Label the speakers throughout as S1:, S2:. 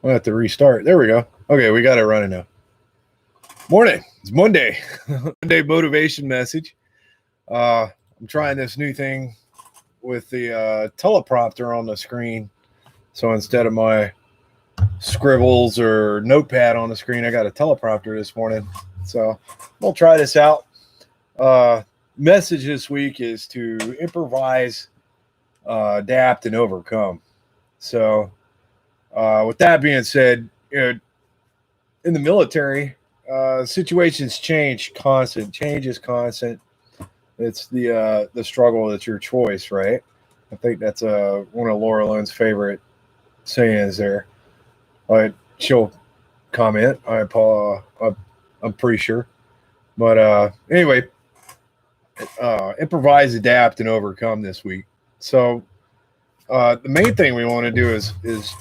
S1: I'll have to restart. There we go. Okay, we got it running now. Morning. It's Monday. Monday motivation message. I'm trying this new thing with the teleprompter on the screen. So instead of my scribbles or notepad on the screen, I got a teleprompter this morning. So we'll try this out. Message this week is to improvise, adapt, and overcome. So with that being said, in the military, situations change constant. Change is constant. It's the struggle that's your choice, right? I think that's one of Laura Lynn's favorite sayings there. She'll comment. I'm pretty sure. But anyway, improvise, adapt, and overcome this week. So the main thing we want to do is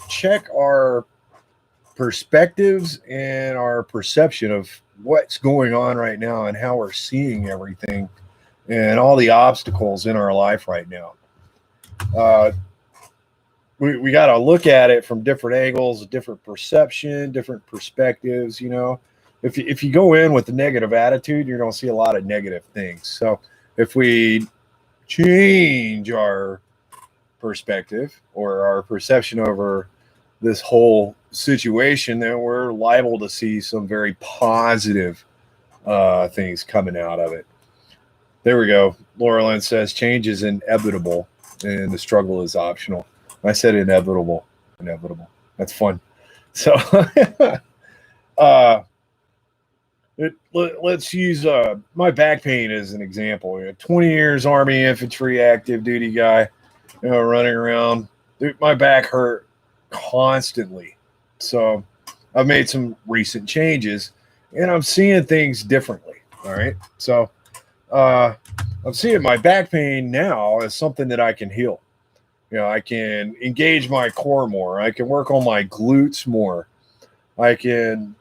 S1: check our perspectives and our perception of what's going on right now and how we're seeing everything and all the obstacles in our life right now. We got to look at it from different angles, different perception, different perspectives. If you go in with a negative attitude, you're going to see a lot of negative things. So if we change our perspective or our perception over this whole situation, then we're liable to see some very positive things coming out of it. There we go. Laura Lynn says change is inevitable and the struggle is optional. I said inevitable. That's fun. So let's use my back pain as an example. 20 years Army infantry active duty guy, running around. Dude, my back hurt constantly. So I've made some recent changes and I'm seeing things differently. All right. So I'm seeing my back pain now as something that I can heal. I can engage my core more. I can work on my glutes more. I can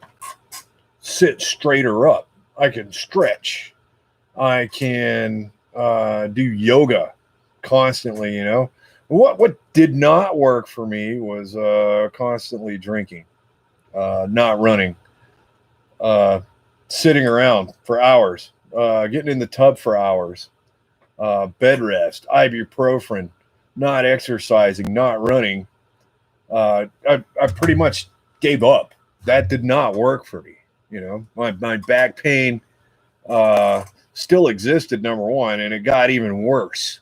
S1: sit straighter up. I can stretch. I can do yoga constantly, What did not work for me was constantly drinking, not running, sitting around for hours, getting in the tub for hours, bed rest, ibuprofen, not exercising, not running. I pretty much gave up. That did not work for me. My back pain still existed, number one, and it got even worse.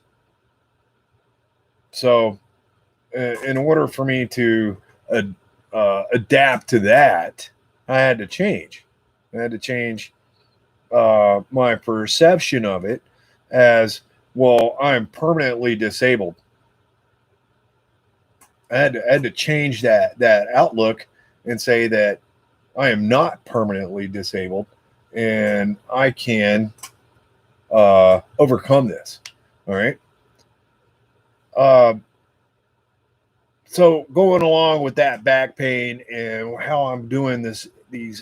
S1: So in order for me to adapt to that, I had to change. I had to change my perception of it as, well, I'm permanently disabled. I had to change that outlook and say that I am not permanently disabled and I can overcome this. All right. So going along with that back pain and how I'm doing these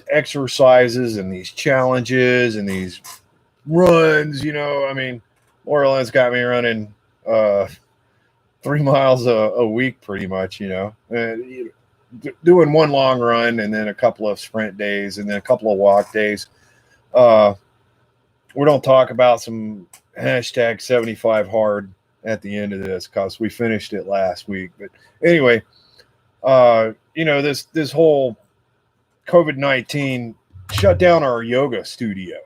S1: exercises and these challenges and these runs, Laura Lynn's got me running 3 miles a week pretty much, doing one long run and then a couple of sprint days and then a couple of walk days. We don't talk about some hashtag 75 hard at the end of this because we finished it last week. But anyway, this whole COVID-19 shut down our yoga studio.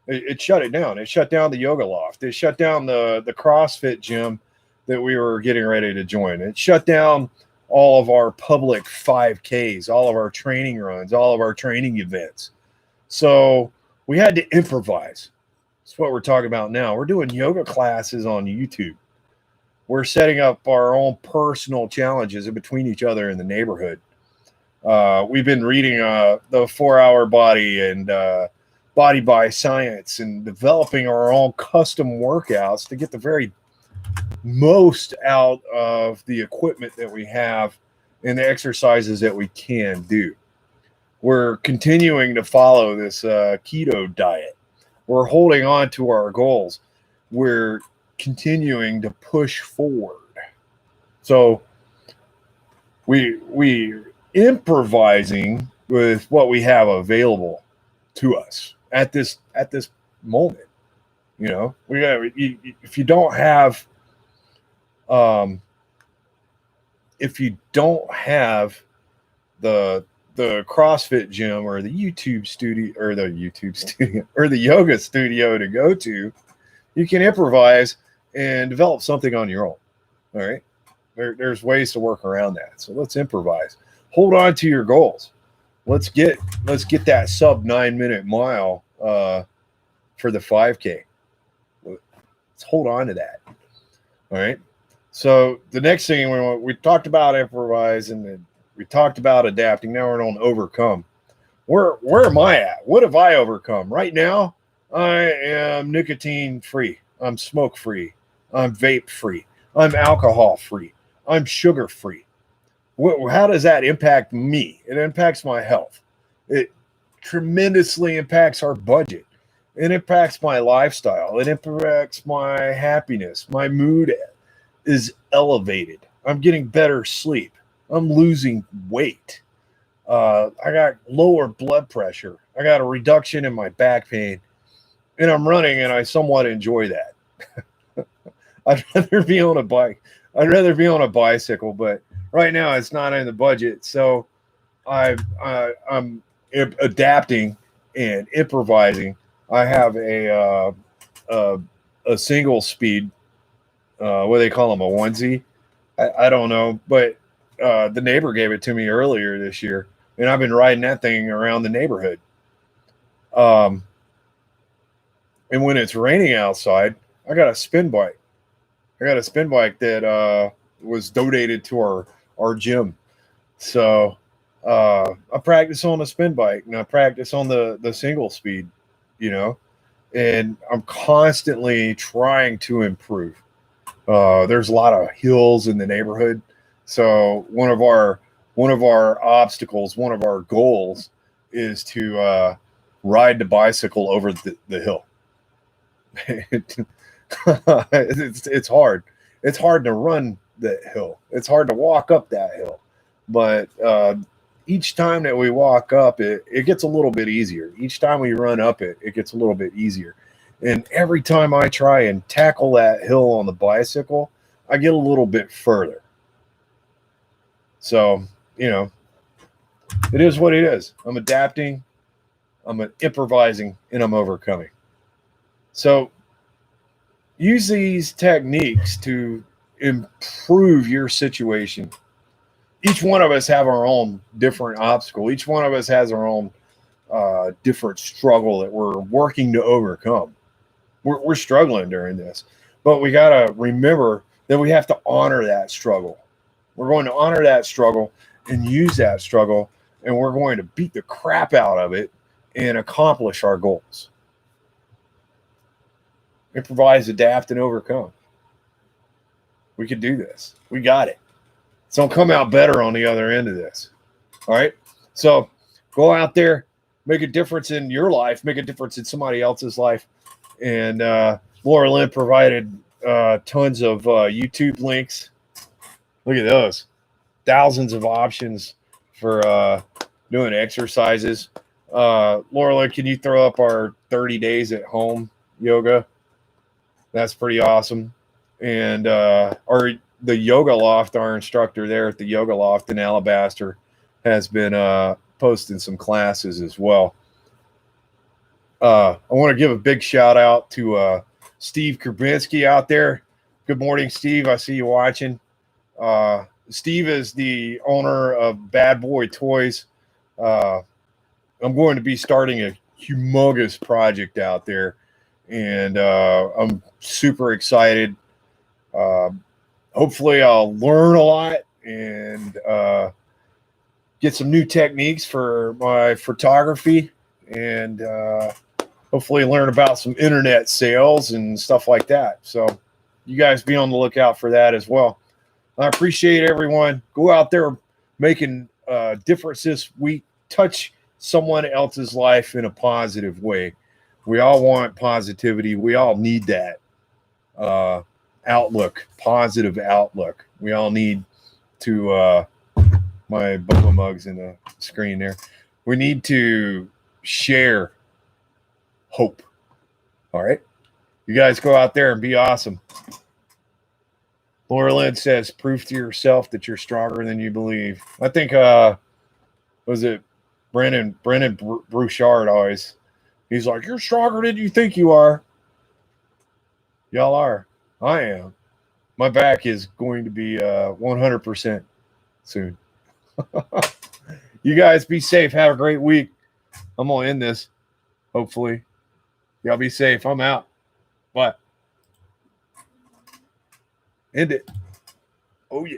S1: It shut it down. It shut down the yoga loft. It shut down the CrossFit gym that we were getting ready to join. It shut down all of our public 5Ks, all of our training runs, all of our training events. So we had to improvise. That's what we're talking about now. We're doing yoga classes on YouTube. We're setting up our own personal challenges in between each other in the neighborhood. We've been reading the 4-Hour Body and Body by Science and developing our own custom workouts to get the very most out of the equipment that we have and the exercises that we can do. We're continuing to follow this keto diet. We're holding on to our goals. We're continuing to push forward. So we improvising with what we have available to us at this moment. You know, if you don't have if you don't have the CrossFit gym or the YouTube studio or the YouTube studio or the yoga studio to go to, you can improvise and develop something on your own. All right. There's ways to work around that. So let's improvise. Hold on to your goals. Let's get that sub 9-minute mile for the 5K. Let's hold on to that. All right. So the next thing we talked about improvise, and then we talked about adapting. Now we're on overcome. Where am I at? What have I overcome? Right now, I am nicotine free. I'm smoke free. I'm vape free. I'm alcohol free. I'm sugar free. How does that impact me? It impacts my health. It tremendously impacts our budget. It impacts my lifestyle. It impacts my happiness. My mood is elevated. I'm getting better sleep. I'm losing weight. I got lower blood pressure. I got a reduction in my back pain. And I'm running, and I somewhat enjoy that. I'd rather be on a bike. I'd rather be on a bicycle, but right now it's not in the budget. So I'm adapting and improvising. I have a single speed, what do they call them, a onesie? I don't know, but the neighbor gave it to me earlier this year, and I've been riding that thing around the neighborhood. And when it's raining outside, I got a spin bike. I got a spin bike that was donated to our gym. So I practice on a spin bike, and I practice on the single speed, you know, and I'm constantly trying to improve. There's a lot of hills in the neighborhood. So one of our obstacles, one of our goals is to ride the bicycle over the hill. It's hard. It's hard to run that hill. It's hard to walk up that hill. But each time that we walk up, it gets a little bit easier. Each time we run up it, it gets a little bit easier. And every time I try and tackle that hill on the bicycle, I get a little bit further. So, you know, it is what it is. I'm adapting, I'm improvising, and I'm overcoming. So use these techniques to improve your situation. Each one of us have our own different obstacle. Each one of us has our own different struggle that we're working to overcome. We're struggling during this, but we got to remember that we have to honor that struggle. We're going to honor that struggle and use that struggle, and we're going to beat the crap out of it and accomplish our goals. Improvise, adapt, and overcome. We can do this. We got it. So come out better on the other end of this. All right. So go out there, make a difference in your life, make a difference in somebody else's life. And Laura Lynn provided tons of YouTube links. Look at those. Thousands of options for doing exercises. Laura Lynn, can you throw up our 30 days at home yoga? That's pretty awesome. And the Yoga Loft, our instructor there at the Yoga Loft in Alabaster, has been posting some classes as well. I want to give a big shout out to Steve Kurbinski out there. Good morning, Steve. I see you watching. Steve is the owner of Bad Boy Toys. I'm going to be starting a humongous project out there, and I'm super excited. Hopefully I'll learn a lot and get some new techniques for my photography, and hopefully learn about some internet sales and stuff like that. So you guys be on the lookout for that as well. I appreciate everyone. Go out there making a difference this week. Touch someone else's life in a positive way. We all want positivity. We all need that outlook, positive outlook. We all need to my boba mugs in the screen there. We need to share hope. All right. You guys go out there and be awesome. Laura Lynn says, proof to yourself that you're stronger than you believe. I think, was it Brennan Brouchard always? He's like, you're stronger than you think you are. Y'all are. I am. My back is going to be 100% soon. You guys be safe. Have a great week. I'm going to end this, hopefully. Y'all be safe. I'm out. What? End it. Oh, yeah.